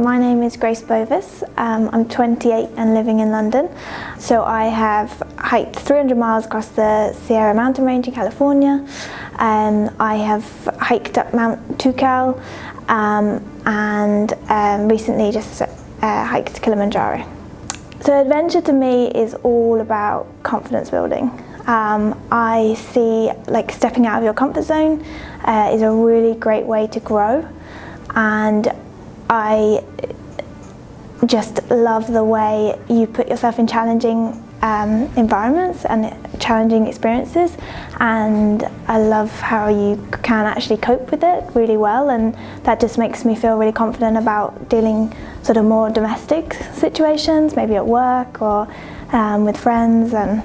my name is Grace Bovis. I'm 28 and living in London. So I have hiked 300 miles across the Sierra mountain range in California. I have hiked up Mount Kilimanjaro and recently just hiked Kilimanjaro. So adventure to me is all about confidence building. I see stepping out of your comfort zone is a really great way to grow, and I just love the way you put yourself in challenging environments and challenging experiences, and I love how you can actually cope with it really well, and that just makes me feel really confident about dealing sort of more domestic situations, maybe at work or with friends. And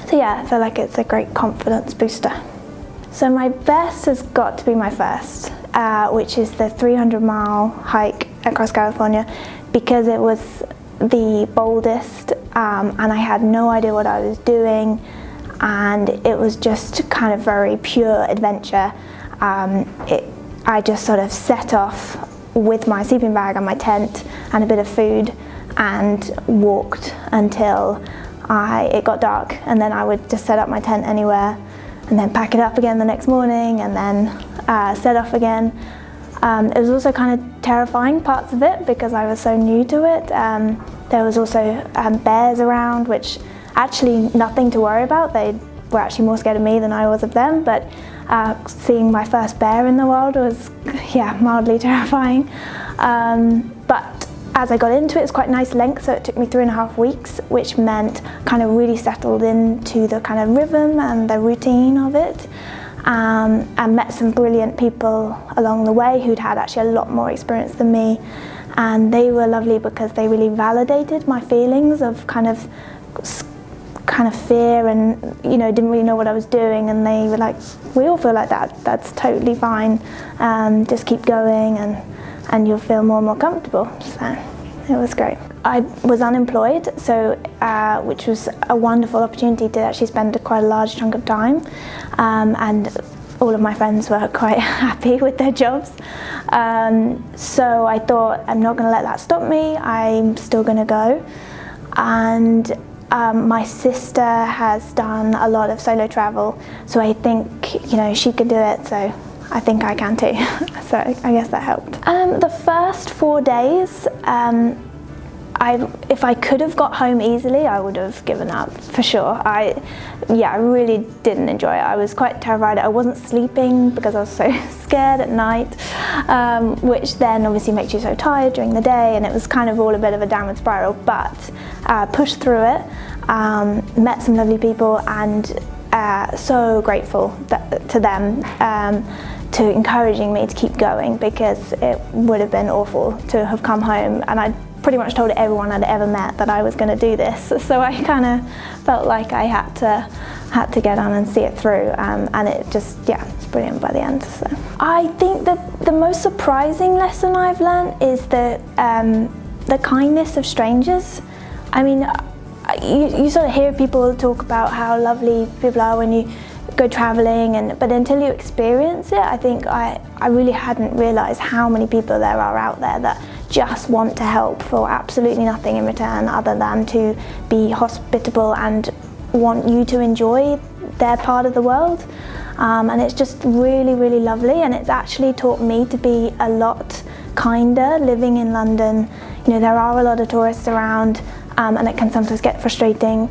so yeah, I feel like it's a great confidence booster. So my best has got to be my first, which is the 300-mile hike across California, because it was the boldest and I had no idea what I was doing, and it was just kind of very pure adventure. I just sort of set off with my sleeping bag and my tent and a bit of food and walked until it got dark, and then I would just set up my tent anywhere and then pack it up again the next morning and then set off again. It was also kind of terrifying parts of it because I was so new to it. There was also bears around, which actually nothing to worry about. They were actually more scared of me than I was of them, but seeing my first bear in the wild was, yeah, mildly terrifying. But as I got into it, it's quite nice length, so it took me 3.5 weeks, which meant kind of really settled into the kind of rhythm and the routine of it. And met some brilliant people along the way who'd had actually a lot more experience than me, and they were lovely because they really validated my feelings of kind of fear and, you know, didn't really know what I was doing, and they were like, we all feel like that, that's totally fine, just keep going and you'll feel more and more comfortable. So it was great. I was unemployed, so which was a wonderful opportunity to actually spend quite a large chunk of time, and all of my friends were quite happy with their jobs. So I thought, I'm not going to let that stop me, I'm still going to go. And my sister has done a lot of solo travel, so I think, you know, she could do it, so I think I can too. So I guess that helped. The first 4 days, if I could have got home easily, I would have given up for sure. I really didn't enjoy it. I was quite terrified. I wasn't sleeping because I was so scared at night, which then obviously makes you so tired during the day, and it was kind of all a bit of a downward spiral, but pushed through it, met some lovely people, and so grateful to them to encouraging me to keep going, because it would have been awful to have come home and I'd pretty much told everyone I'd ever met that I was going to do this, so I kind of felt like I had to get on and see it through, and it just, yeah, it's brilliant by the end. So I think that the most surprising lesson I've learned is the kindness of strangers. I mean, you sort of hear people talk about how lovely people are when you go traveling, but until you experience it, I think I really hadn't realized how many people there are out there that just want to help for absolutely nothing in return other than to be hospitable and want you to enjoy their part of the world. And it's just really, really lovely, and it's actually taught me to be a lot kinder living in London. You know, there are a lot of tourists around, and it can sometimes get frustrating.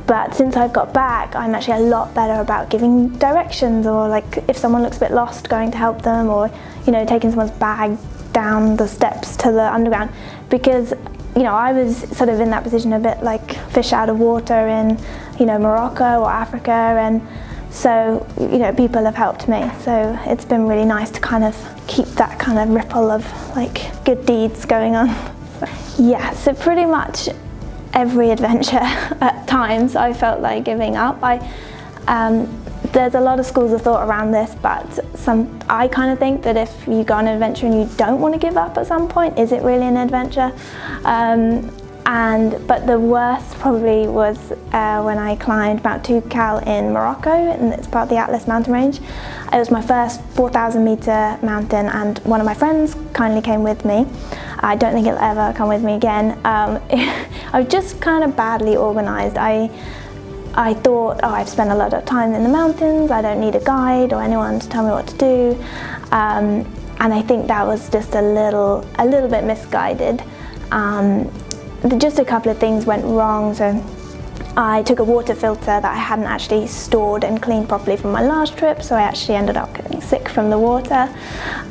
But since I've got back, I'm actually a lot better about giving directions, or like if someone looks a bit lost, going to help them, or, you know, taking someone's bag down the steps to the underground, because, you know, I was sort of in that position a bit like fish out of water in, you know, Morocco or Africa, and so, you know, people have helped me, so it's been really nice to kind of keep that kind of ripple of like good deeds going on. Yeah, so pretty much every adventure at times I felt like giving up. There's a lot of schools of thought around this, but I kind of think that if you go on an adventure and you don't want to give up at some point, is it really an adventure? But the worst probably was when I climbed Mount Kilimanjaro in Morocco, and it's part of the Atlas mountain range. It was my first 4,000 meter mountain, and one of my friends kindly came with me. I don't think it'll ever come with me again. I was just kind of badly organised. I thought, oh, I've spent a lot of time in the mountains, I don't need a guide or anyone to tell me what to do. And I think that was just a little bit misguided. Just a couple of things went wrong. So I took a water filter that I hadn't actually stored and cleaned properly from my last trip, so I actually ended up getting sick from the water.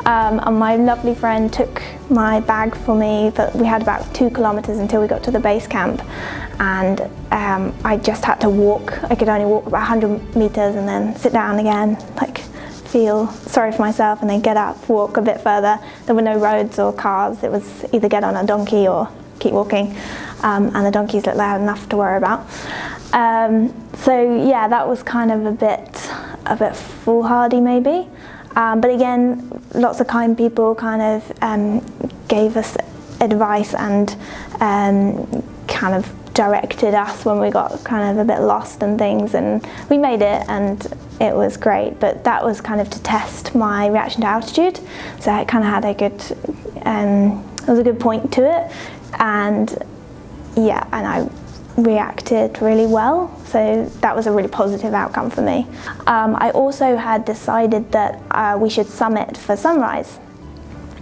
And my lovely friend took my bag for me, but we had about 2 kilometers until we got to the base camp, and I just had to walk. I could only walk about 100 meters and then sit down again, like feel sorry for myself, and then get up, walk a bit further. There were no roads or cars. It was either get on a donkey or keep walking, and the donkeys looked like I had enough to worry about. So yeah, that was kind of a bit foolhardy maybe. But again, lots of kind people kind of gave us advice and kind of directed us when we got kind of a bit lost and things, and we made it and it was great. But that was kind of to test my reaction to altitude, so it kind of had a good, there was a good point to it, and yeah, and I reacted really well, so that was a really positive outcome for me. I also had decided that we should summit for sunrise,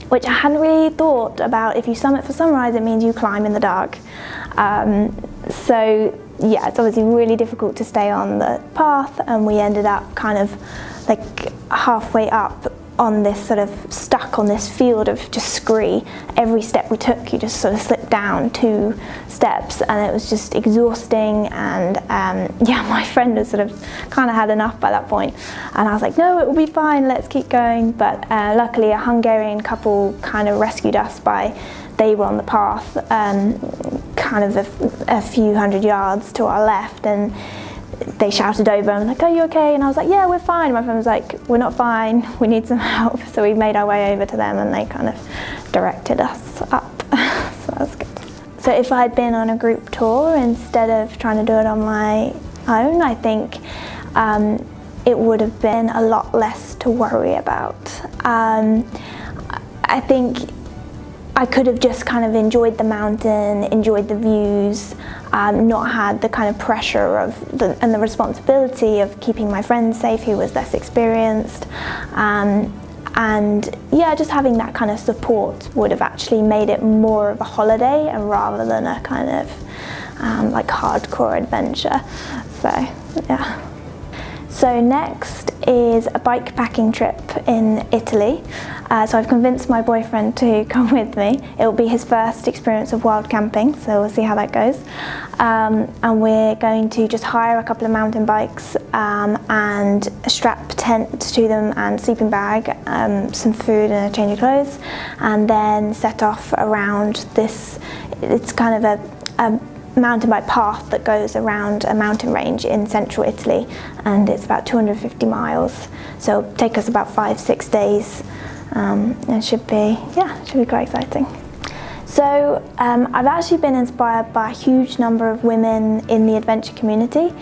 which I hadn't really thought about. If you summit for sunrise, it means you climb in the dark. So yeah, it's obviously really difficult to stay on the path, and we ended up kind of like halfway up on this sort of stuck on this field of just scree. Every step we took, you just sort of slipped down 2 steps, and it was just exhausting. And yeah, my friend was sort of kind of had enough by that point, and I was like, no, it will be fine, let's keep going. But luckily a Hungarian couple kind of rescued us they were on the path kind of a few hundred yards to our left, and they shouted over and like, are you okay? And I was like, yeah, we're fine. My friend was like, we're not fine, we need some help. So we made our way over to them, and they kind of directed us up. So that was good. So if I had been on a group tour instead of trying to do it on my own, I think it would have been a lot less to worry about. I think I could have just kind of enjoyed the mountain, enjoyed the views, not had the kind of pressure and the responsibility of keeping my friends safe who was less experienced. And yeah, just having that kind of support would have actually made it more of a holiday and rather than a kind of like hardcore adventure. So yeah. So next is a bike packing trip in Italy. So I've convinced my boyfriend to come with me. It will be his first experience of wild camping, so we'll see how that goes. And we're going to just hire a couple of mountain bikes and strap a tent to them and sleeping bag, some food and a change of clothes, and then set off around this. It's kind of a mountain bike path that goes around a mountain range in central Italy, and it's about 250 miles, so it'll take us about 5-6 days. It should be quite exciting. So I've actually been inspired by a huge number of women in the adventure community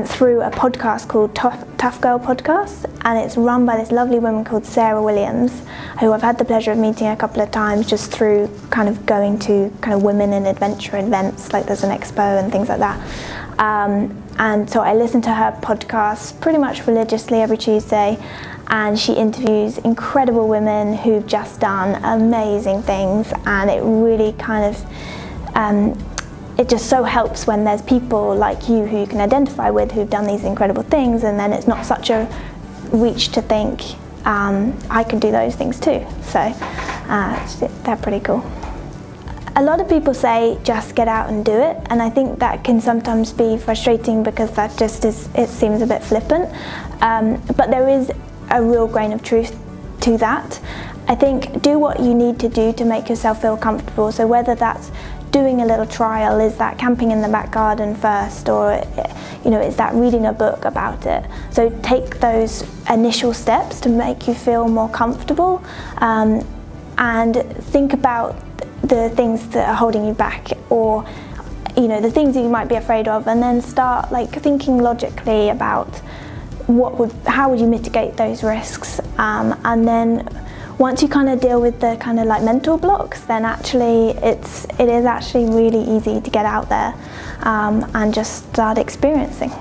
through a podcast called Tough Girl Podcast, and it's run by this lovely woman called Sarah Williams, who I've had the pleasure of meeting a couple of times just through kind of going to kind of women in adventure events, like there's an expo and things like that. And so I listen to her podcast pretty much religiously every Tuesday, and she interviews incredible women who've just done amazing things, and it really kind of it just so helps when there's people like you who you can identify with who've done these incredible things, and then it's not such a reach to think I can do those things too. So they're pretty cool. A lot of people say just get out and do it, and I think that can sometimes be frustrating because that just it seems a bit flippant, but there is a real grain of truth to that. I think do what you need to do to make yourself feel comfortable, so whether that's doing a little trial, is that camping in the back garden first, or is that reading a book about it. So take those initial steps to make you feel more comfortable, and think about the things that are holding you back, or the things that you might be afraid of, and then start like thinking logically about how would you mitigate those risks, and then once you kind of deal with the kind of like mental blocks, then actually it is actually really easy to get out there and just start experiencing.